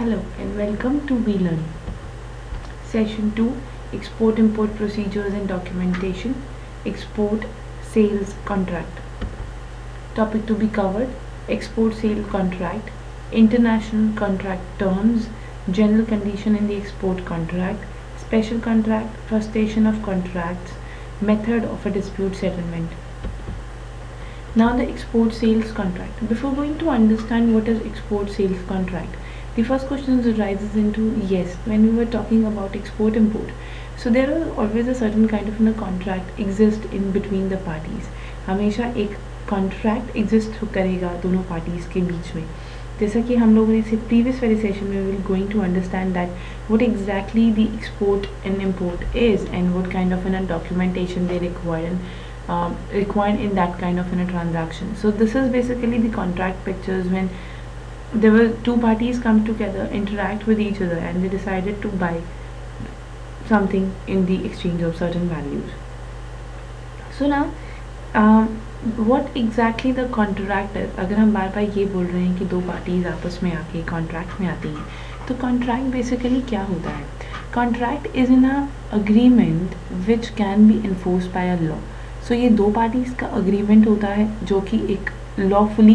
Hello and welcome to WeLearn. Session 2, Export Import Procedures and Documentation, Export Sales Contract. Topic to be covered: Export Sale Contract, International Contract Terms, General Condition in the Export Contract, Special Contract, Frustration of Contracts, Method of a Dispute Settlement. Now the export sales contract. Before going to understand what is export sales contract, the first question arises into, yes, when we were talking about export import, so there is always a certain kind of a contract exist in between the parties. हमेशा एक contract exist करेगा दोनों parties के बीच में. जैसा कि हम लोगों ने इसे previous वाले session में we will going to understand that what exactly the export and import is and what kind of a documentation they require required in that kind of a transaction. So this is basically the contract pictures when there were two parties come together, interact with each other, and they decided to buy something in the exchange of certain values. So now what exactly the contract is, अगर हम बार बार ये बोल रहे हैं कि दो parties आपस में आके कॉन्ट्रैक्ट में आती हैं, तो कॉन्ट्रैक्ट बेसिकली क्या होता है? Contract is in a agreement which can be enforce by a law. So ये दो पार्टीज का अग्रीमेंट होता है जो कि एक लॉफुली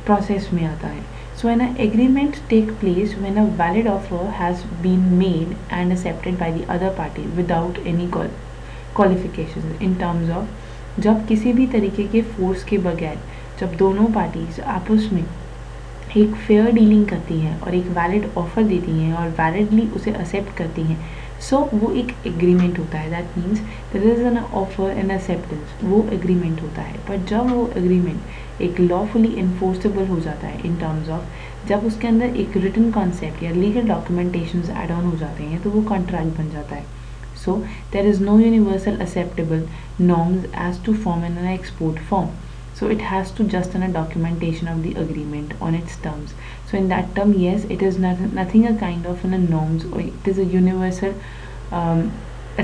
प्रोसेस में आता है. So an agreement take place when a valid offer has been made and accepted by the other party without any qualifications in terms of जब किसी भी तरीके के फोर्स के बगैर जब दोनों पार्टीज आपस में एक फेयर डीलिंग करती हैं और एक वैलिड ऑफर देती हैं और वैलिडली उसे एक्सेप्ट करती हैं, सो वो एक एग्रीमेंट होता है. That means there is an offer and acceptance, वो एग्रीमेंट होता है. पर जब वो एग्रीमेंट एक लॉफुली इन्फोर्सेबल हो जाता है इन टर्म्स ऑफ जब उसके अंदर एक रिटन कॉन्सेप्ट या लीगल डॉक्यूमेंटेशंस ऐड ऑन हो जाते हैं, तो वो कॉन्ट्रैक्ट बन जाता है. So there is no universal acceptable norms as to form in an export form. So it has to just in a documentation of the agreement on its terms. So in that term, yes, it is nothing a kind of in a norms, or it is a universal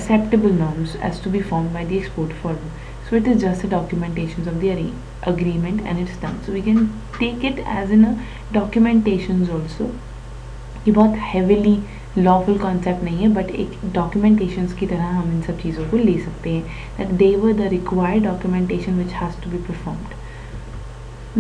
acceptable norms as to be formed by the export form. So it is just the documentations of the agreement and its terms. So we can take it as in a documentations also. ये बहुत heavily lawful concept नहीं है, but एक documentations की तरह हम इन सब चीज़ों को ले सकते हैं. That they were the required documentation which has to be performed.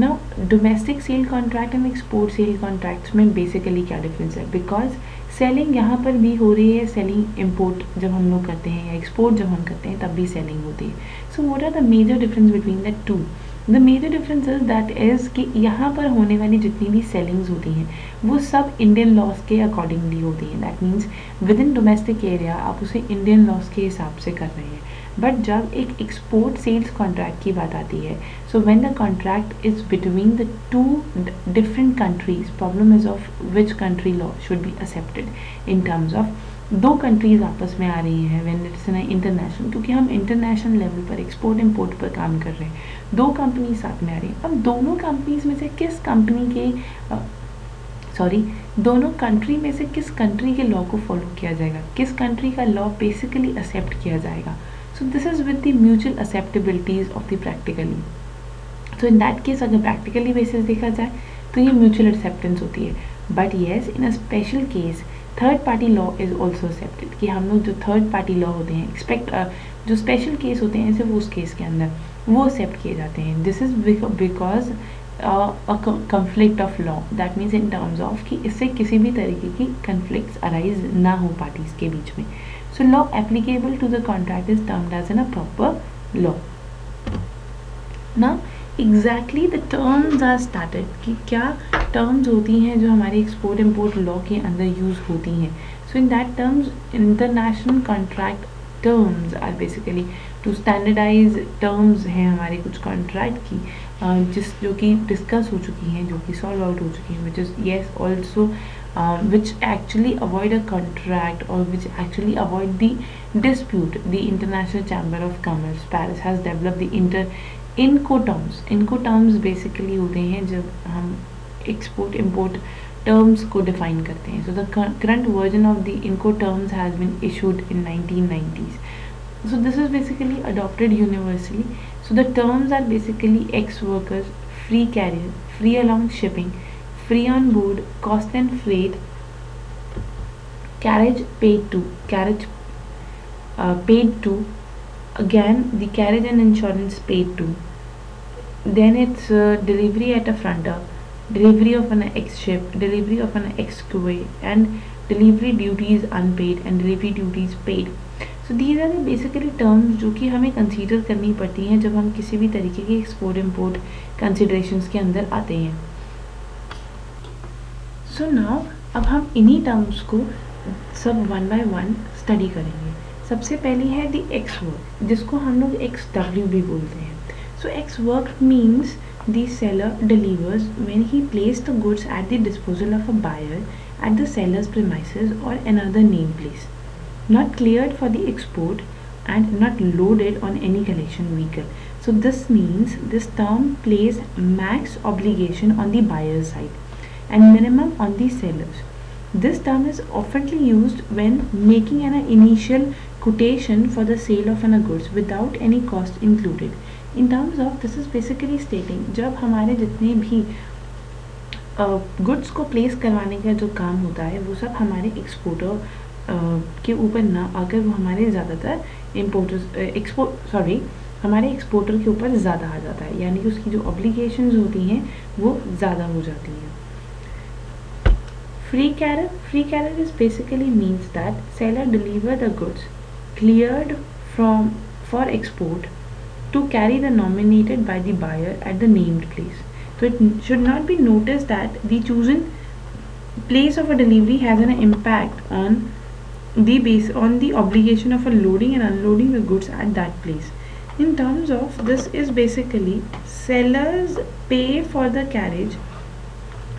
Now domestic sale contract and export sale contracts में बेसिकली क्या डिफरेंस है? बिकॉज सेलिंग यहाँ पर भी हो रही है, सेलिंग इम्पोर्ट जब हम लोग करते हैं या एक्सपोर्ट जब हम करते हैं तब भी सेलिंग होती है. So what are the major difference between the two? The major difference is that is कि यहाँ पर होने वाली जितनी भी सेलिंग्स होती हैं वो सब इंडियन लॉज के अकॉर्डिंगली होती हैं. That means with in domestic area आप उसे इंडियन लॉज के हिसाब से कर रहे हैं. बट जब एक एक्सपोर्ट सेल्स कॉन्ट्रैक्ट की बात आती है, so when the contract is between the to different countries, problem is of which country law should be accepted in terms of दो कंट्रीज आपस में आ रही हैं व्हेन इट्स इन इंटरनेशनल, क्योंकि हम इंटरनेशनल लेवल पर एक्सपोर्ट इम्पोर्ट पर काम कर रहे हैं. दो कंपनी साथ में आ रही हैं. अब दोनों कंपनीज में से किस कंपनी के दोनों कंट्री में से किस कंट्री के लॉ को फॉलो किया जाएगा, किस कंट्री का लॉ बेसिकली एक्सेप्ट किया जाएगा. So this is with the mutual acceptabilities of the practically. So in that case अगर प्रैक्टिकली बेसिस देखा जाए तो ये म्यूचुअल एक्सेप्टेंस होती है. But yes, in a special case third party law is also accepted, कि हम लोग जो थर्ड पार्टी लॉ होते हैं जो स्पेशल केस होते हैं सिर्फ उस केस के अंदर वो एक्सेप्ट किए जाते हैं. This is because conflict of law. That means in terms of कि इससे किसी भी तरीके की कंफ्लिक्ट्स अराइज ना हो पार्टीज के बीच में. So law applicable to the contract is termed as in a proper law. ना exactly the terms are started, कि क्या टर्म्स होती हैं जो हमारे एक्सपोर्ट इम्पोर्ट लॉ के अंदर यूज़ होती हैं. So in that terms international contract terms are basically to standardize terms हैं हमारे कुछ कॉन्ट्रैक्ट की जो कि डिस्कस हो चुकी हैं, जो कि सॉल्व आउट हो चुकी हैं, which is yes also which actually avoid a contract or which actually avoid the dispute. The International Chamber of Commerce Paris has developed the Incoterms. Incoterms basically होते हैं जब हम export import terms को define करते हैं. So the current version of the Incoterms has been issued in 1990s. So this is basically adopted universally. So the terms are basically ex-workers, free carrier, free along shipping, free on board, cost and freight, Carriage paid to. Carriage paid to. Again, the carriage and insurance paid to. Then it's delivery at a frontier, delivery of an ex ship, delivery of an ex quay, and delivery duties unpaid and delivery duties paid. So these are basically terms जो कि हमें consider करनी पड़ती हैं जब हम किसी भी तरीके की एक्सपोर्ट इम्पोर्ट कंसिडरेशंस के अंदर आते हैं. सो नाउ अब हम इन्हीं टर्म्स को सब वन बाय वन स्टडी करेंगे. सबसे पहली है द एक्स वर्क, जिसको हम लोग एक्स डब्ल्यू भी बोलते हैं. So ex work means the seller delivers when he place the goods at the disposal of a buyer at the seller's premises or another named place, not cleared for the export and not loaded on any collection vehicle. So this means this term places max obligation on the buyer's side and minimum on the sellers. This term is often used when making an initial quotation for the sale of an goods without any cost included. In terms of, this is basically stating जब हमारे जितने भी goods को place करवाने का जो काम होता है वो सब हमारे एक्सपोर्टर के ऊपर ना आकर वो हमारे ज़्यादातर हमारे एक्सपोर्टर के ऊपर ज़्यादा आ जाता है, यानी कि उसकी जो ऑब्लिगेशंस होती हैं वो ज़्यादा हो जाती हैं. Free carrier is basically means that seller deliver the goods cleared from for export to carry the nominated by the buyer at the named place. So it should not be noticed that the chosen place of a delivery has an impact on the obligation of a loading and unloading the goods at that place. In terms of, this is basically sellers pay for the carriage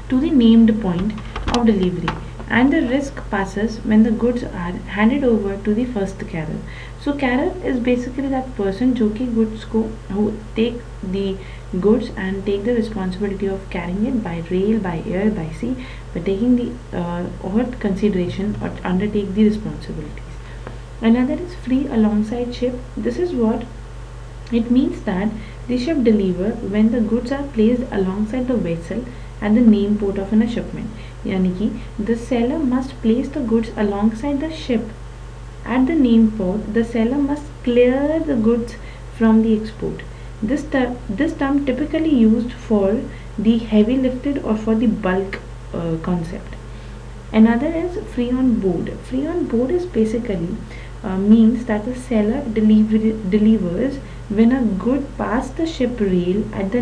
to the named point of delivery and the risk passes when the goods are handed over to the first carrier. So carrier is basically that person जो कि goods को who take the goods and take the responsibility of carrying it by rail, by air, by sea, by taking the all consideration or undertake the responsibilities. Another is free alongside ship. This is what it means that the ship deliver when the goods are placed alongside the vessel at the named port of a shipment. यानी कि the seller must place the goods alongside the ship at the named port. The seller must clear the goods from the export. This term typically used for the heavy lifted or for the bulk concept. Another is free on board. Free on board is basically means that the seller delivers when a good pass the ship rail at the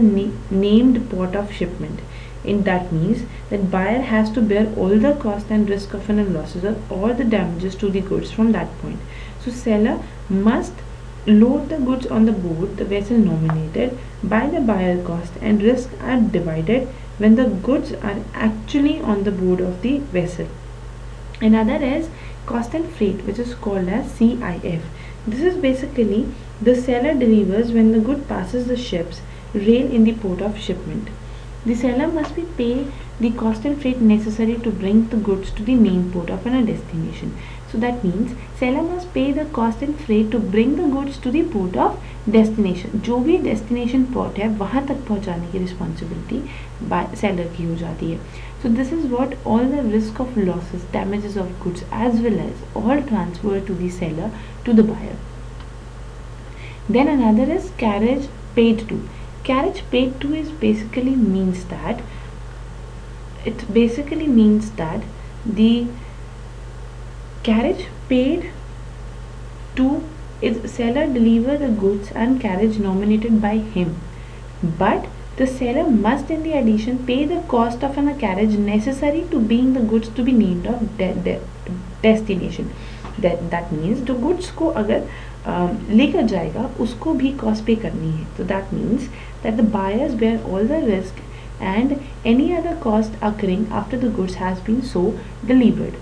named port of shipment. And that means that buyer has to bear all the cost and risk of any losses or the damages to the goods from that point. So seller must load the goods on the boat the vessel nominated by the buyer. Cost and risk are divided when the goods are actually on the board of the vessel. Another is cost and freight, which is called as CIF. This is basically the seller delivers when the good passes the ship's rail in the port of shipment. The seller must be pay the cost and freight necessary to bring the goods to the main port of a destination. So that means seller must pay the cost and freight to bring the goods to the port of destination. जो भी destination port है वहाँ तक पहुँचाने की responsibility seller की हो जाती है. So this is what all the risk of losses, damages of goods as well as all transfer to the seller to the buyer. Then another is carriage paid to. Carriage paid to is basically means that the carriage paid to is seller deliver the goods and carriage nominated by him, but the seller must in the addition pay the cost of a carriage necessary to bring the goods to be named of destination. That means जो goods को अगर लेकर जाएगा उसको भी cost पे करनी है. तो that means that the buyers bear all the risk and any other cost occurring after the goods has been so delivered.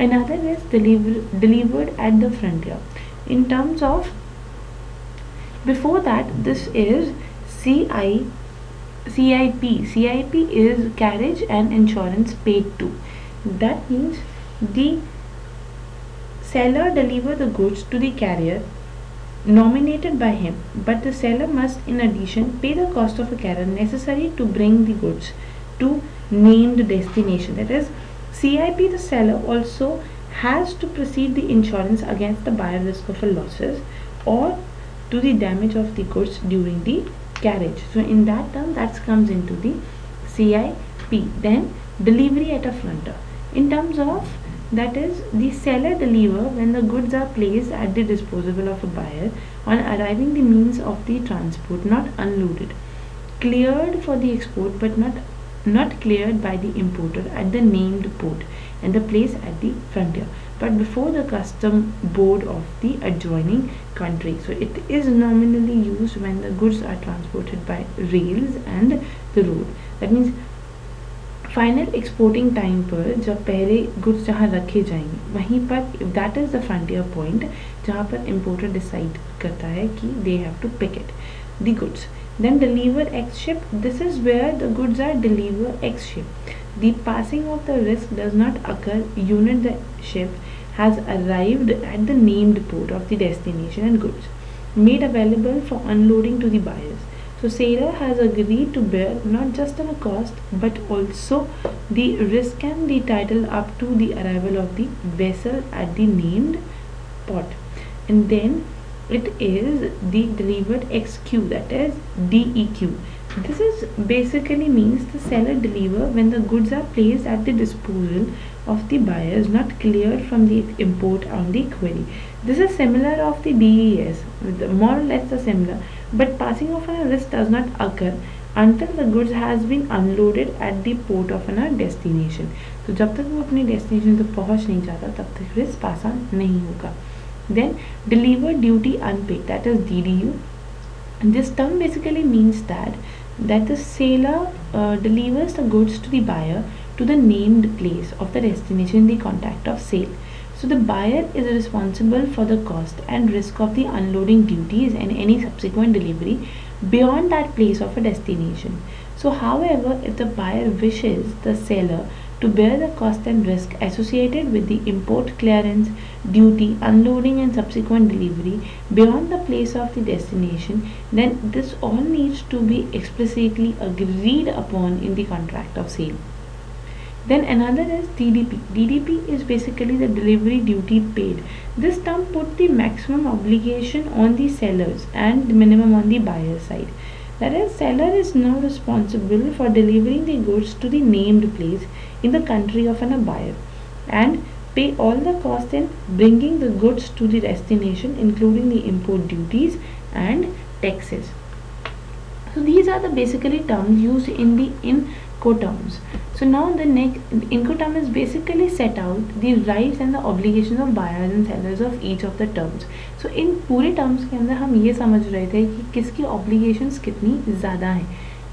Another is delivered at the frontier. In terms of, before that, this is CIP. CIP is carriage and insurance paid to. That means the seller deliver the goods to the carrier nominated by him, but the seller must in addition pay the cost of a carrier necessary to bring the goods to named destination. That is CIP. The seller also has to precede the insurance against the buyer risk of a losses or to the damage of the goods during the carriage. So in that term, that comes into the CIP. Then delivery at a frontier. In terms of that is the seller deliver when the goods are placed at the disposal of a buyer on arriving the means of the transport, not unloaded, cleared for the export but not cleared by the importer at the named port and the place at the frontier, but before the custom board of the adjoining country. So it is nominally used when the goods are transported by rails and the road. That means final exporting time पर जब पहले goods जहाँ रखे जाएंगे वहीं पर that is the frontier point जहाँ पर इम्पोर्टर डिसाइड करता है कि they have to pick it the goods. Then deliver X ship. This is where the goods are delivered X ship. The passing of the risk does not occur unit the ship has arrived at the named port of the destination and goods made available for unloading to the buyers. So seller has agreed to bear not just the cost but also the risk and the title up to the arrival of the vessel at the named port. And then it is the delivered XQ, that is DEQ. This is basically means the seller deliver when the goods are placed at the disposal of the buyers, not cleared from the import on the query. This is similar of the DES, more or less the similar, but passing of a risk does not occur until the goods has been unloaded at the port of a destination. तो जब तक वो अपनी destination तक पहुँच नहीं जाता तब तक risk पास ऑन नहीं होगा. Then deliver duty unpaid, that is DDU. This term basically means that the seller delivers the goods to the buyer to the named place of the destination in the contract of sale. So the buyer is responsible for the cost and risk of the unloading duties and any subsequent delivery beyond that place of a destination. So however, if the buyer wishes the seller to bear the cost and risk associated with the import clearance, duty, unloading and subsequent delivery beyond the place of the destination, then this all needs to be explicitly agreed upon in the contract of sale. Then another is DDP. DDP is basically the delivery duty paid. This term put the maximum obligation on the sellers and the minimum on the buyer side. That is, seller is now responsible for delivering the goods to the named place in the country of a buyer and pay all the costs in bringing the goods to the destination, including the import duties and taxes. So these are the basically terms used in the Incoterms. So now the next Incoterm is basically set out the rights and the obligations of buyers and sellers of each of the terms. So इन पूरे terms के अंदर हम ये समझ रहे थे कि किसकी obligations कितनी ज़्यादा हैं.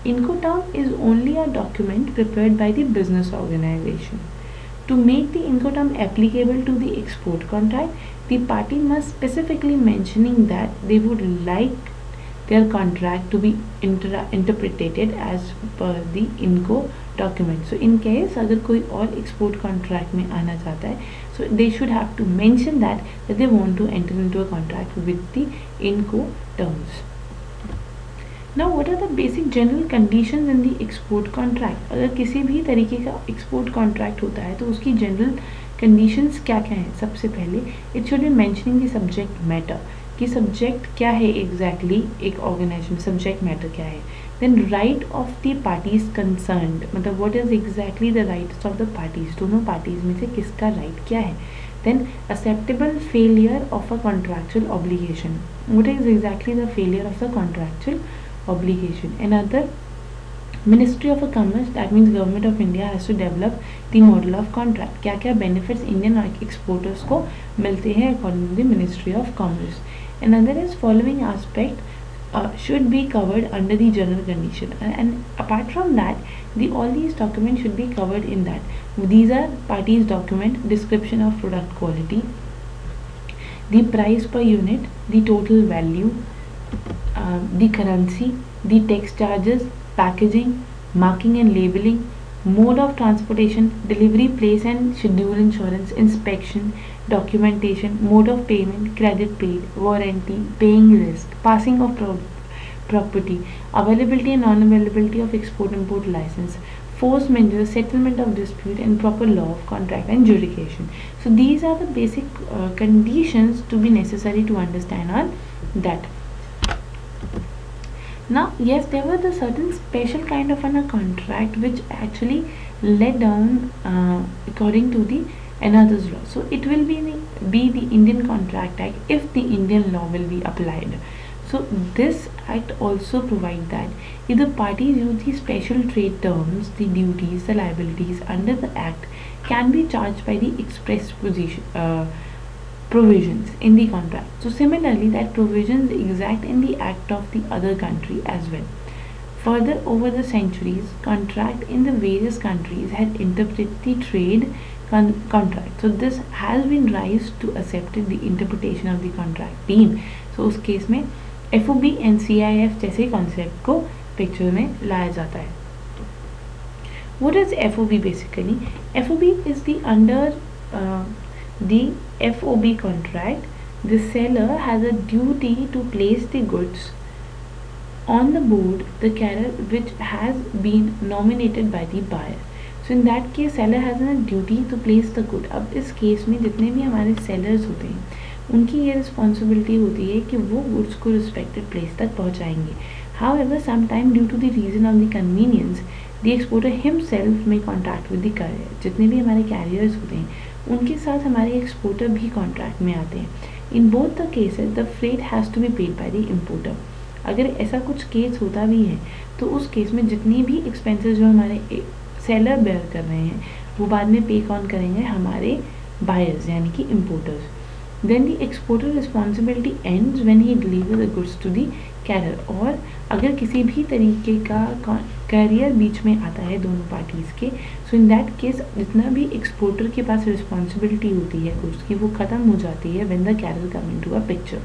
Incoterm is only a document prepared by the business organization. To make the Incoterm applicable to the export contract, the party must specifically mentioning that they would like their contract to be interpreted as per the Inco document. So in case अगर कोई और export contract में आना चाहता है, so they should have to mention that they want to enter into a contract with the Inco terms. Now what are the basic general conditions in the export contract? अगर किसी भी तरीके का export contract होता है तो उसकी general conditions क्या क्या हैं? सबसे पहले it should be mentioning the subject matter, कि सब्जेक्ट क्या है एग्जैक्टली एक ऑर्गेनाइजेशन सब्जेक्ट मैटर क्या है. Then right of the parties concerned, मतलब what is exactly the rights of the parties, दोनों पार्टीज में से किसका राइट क्या है. Then acceptable failure of a contractual obligation, what is exactly the failure of the contractual obligation. Another ministry of commerce, that means government of India has to develop the model of contract, क्या क्या benefits Indian exporters को मिलते हैं according to the ministry of commerce. Another is following aspect should be covered under the general condition, and apart from that all these documents should be covered in that. These are parties document, description of product quality, the price per unit, the total value, the currency, the tax charges, packaging, marking and labeling, mode of transportation, delivery place and schedule, insurance, inspection, documentation, mode of payment, credit paid, warranty, paying risk, passing of property, availability and non-availability of export-import license, force measures, settlement of dispute, and proper law of contract and jurisdiction. So these are the basic conditions to be necessary to understand on that. Now, yes, there were the certain special kind of a contract which actually led down according to the another's law. So it will be the Indian Contract Act if the Indian law will be applied. So this act also provides that if the parties use the special trade terms, the duties, the liabilities under the act can be charged by the express provisions in the contract. So similarly, that provisions exact in the act of the other country as well. Further, over the centuries, contract in the various countries had interpreted the trade contract. So this has been raised to accepted the interpretation of the contract team. So उस case में FOB and CIF जैसे concept को picture में लाया जाता है. What is FOB basically? FOB is the under the FOB contract. The seller has a duty to place the goods on the board the carrier which has been nominated by the buyer. So in that case seller has a duty to place the good. अब इस case में जितने भी हमारे sellers होते हैं उनकी ये रिस्पॉन्सिबिलिटी होती है कि वो गुड्स को रिस्पेक्टेड प्लेस तक पहुंचाएंगे. However, sometime due to the reason of the convenience, the exporter himself may contract with the carrier. जितने भी हमारे कैरियर्स होते हैं उनके साथ हमारे एक्सपोर्टर भी कॉन्ट्रैक्ट में आते हैं. In both the cases the freight has to be paid by the importer. अगर ऐसा कुछ केस होता भी है तो उस केस में जितनी भी एक्सपेंसेस जो हमारे सेलर बेयर कर रहे हैं वो बाद में पे कौन करेंगे, हमारे बायर्स यानी कि importers. Then the exporter responsibility ends when he delivers the goods to the carrier. और अगर किसी भी तरीके का कैरियर बीच में आता है दोनों पार्टीज़ के, सो इन दैट केस जितना भी एक्सपोर्टर के पास रिस्पॉन्सिबिलिटी होती है गुड्स की वो ख़त्म हो जाती है when the carrier come into a picture.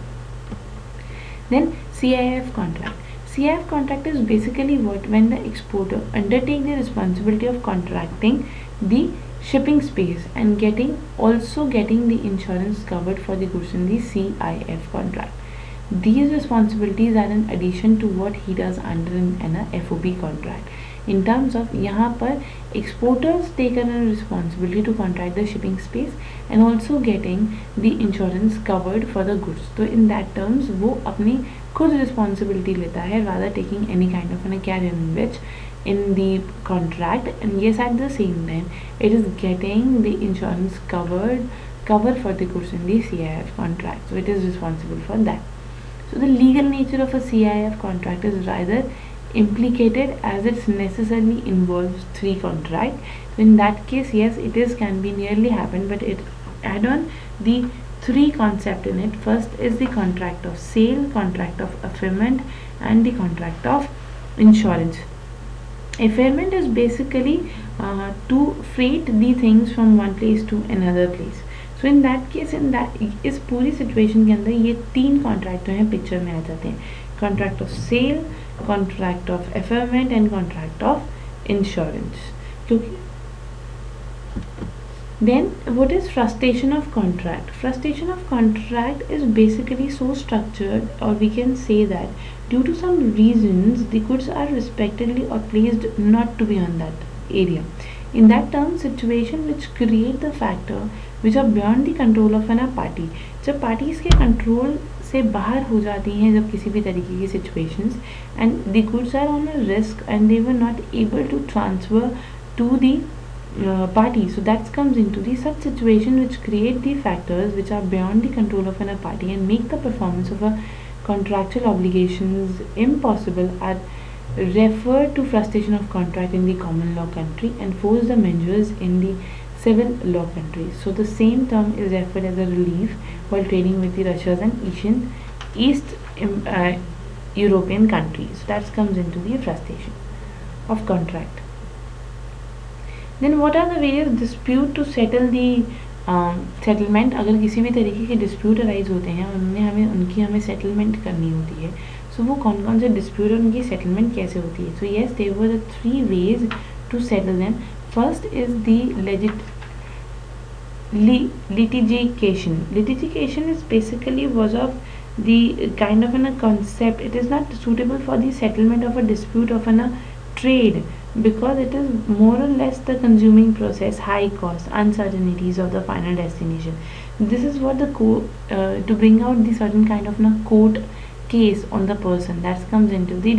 Then CIF contract. CIF contract is basically what when the exporter undertake the responsibility of contracting the shipping space and also getting the insurance covered for the goods in the CIF contract. These responsibilities are in addition to what he does under an FOB contract. In terms of यहाँ पर exporters take a responsibility to contract the shipping space and also getting the insurance covered for the goods. तो in that terms वो अपनी खुद responsibility लेता है rather taking any kind of a carrier in which in the contract, and yes at the same time it is getting the insurance cover for the goods in the CIF contract. So it is responsible for that. So the legal nature of a CIF contract is rather implicated as it necessarily involves three contracts. So in that case, yes, it is can be nearly happen, but it add on the three concept in it. First is the contract of sale, contract of affirmment, and the contract of insurance. Affirmment is basically to freight the things from one place to another place. So in that case, इस पूरी situation के अंदर ये तीन contract जो हैं picture में आ जाते हैं. Contract of sale, contract of affreightment and contract of insurance. क्योंकि then what is frustration of contract? Frustration of contract is basically so structured, or we can say that due to some reasons the goods are respectively or placed not to be on that area. In that term, situation which create the factor which are beyond the control of an party. जब parties के control से बाहर हो जाती हैं जब किसी भी तरीके की situations and the goods are on a risk and they were not able to transfer to the party. So that comes into the such situation which create the factors which are beyond the control of a party and make the performance of a contractual obligations impossible are referred to frustration of contract in the common law country and force the measures in the civil law countries. So the same term is referred as a relief while trading with the Russias and East European countries. So that comes into the frustration of contract. Then what are the various dispute to settle the settlement? अगर किसी भी तरीके के dispute arise होते हैं उनकी हमें settlement करनी होती है. So वो कौन कौन से dispute और उनकी settlement कैसे होती है? So yes, there were the three ways to settle them. First is the litigation. Litigation is basically was of the kind of a concept. It is not suitable for the settlement of a dispute of a trade because it is more or less the consuming process, high cost, uncertainties of the final destination. This is what the to bring out the certain kind of court case on the person that comes into the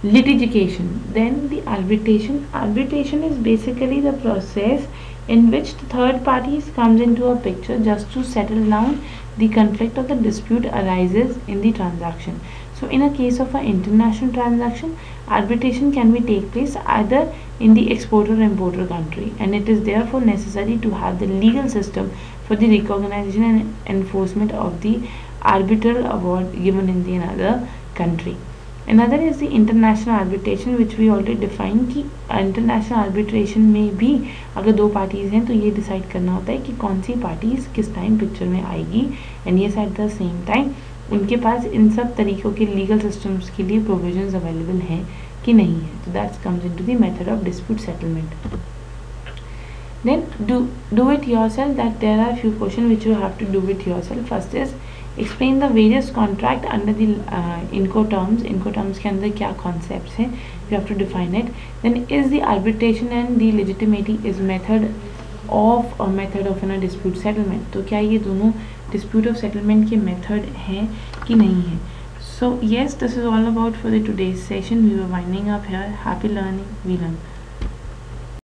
litigation. Then the arbitration is basically the process in which the third parties comes into a picture just to settle down the conflict or the dispute arises in the transaction. So in a case of an international transaction, arbitration can be take place either in the exporter or importer country, and it is therefore necessary to have the legal system for the recognition and enforcement of the arbitral award given in the another country. Another is the international arbitration, which we already defined कि international arbitration में भी अगर दो parties हैं तो ये decide करना होता है कि कौन सी पार्टीज किस टाइम पिक्चर में आएगी, एंड ये एट द सेम टाइम उनके पास इन सब तरीक़ों के लीगल सिस्टम्स के लिए प्रोविजंस अवेलेबल हैं कि नहीं है. तो that's comes into the method of dispute settlement. Then do it yourself, that there are few questions which you have to do it yourself. First is explain the various contract under the Incoterms. Incoterms के अंदर क्या concepts हैं, you have to define it. Then is the arbitration and the legitimacy is method of a dispute settlement. तो क्या ये दोनों dispute of settlement के method हैं कि नहीं है. So yes, this is all about for the today's session. We were winding up here. Happy learning. We learn.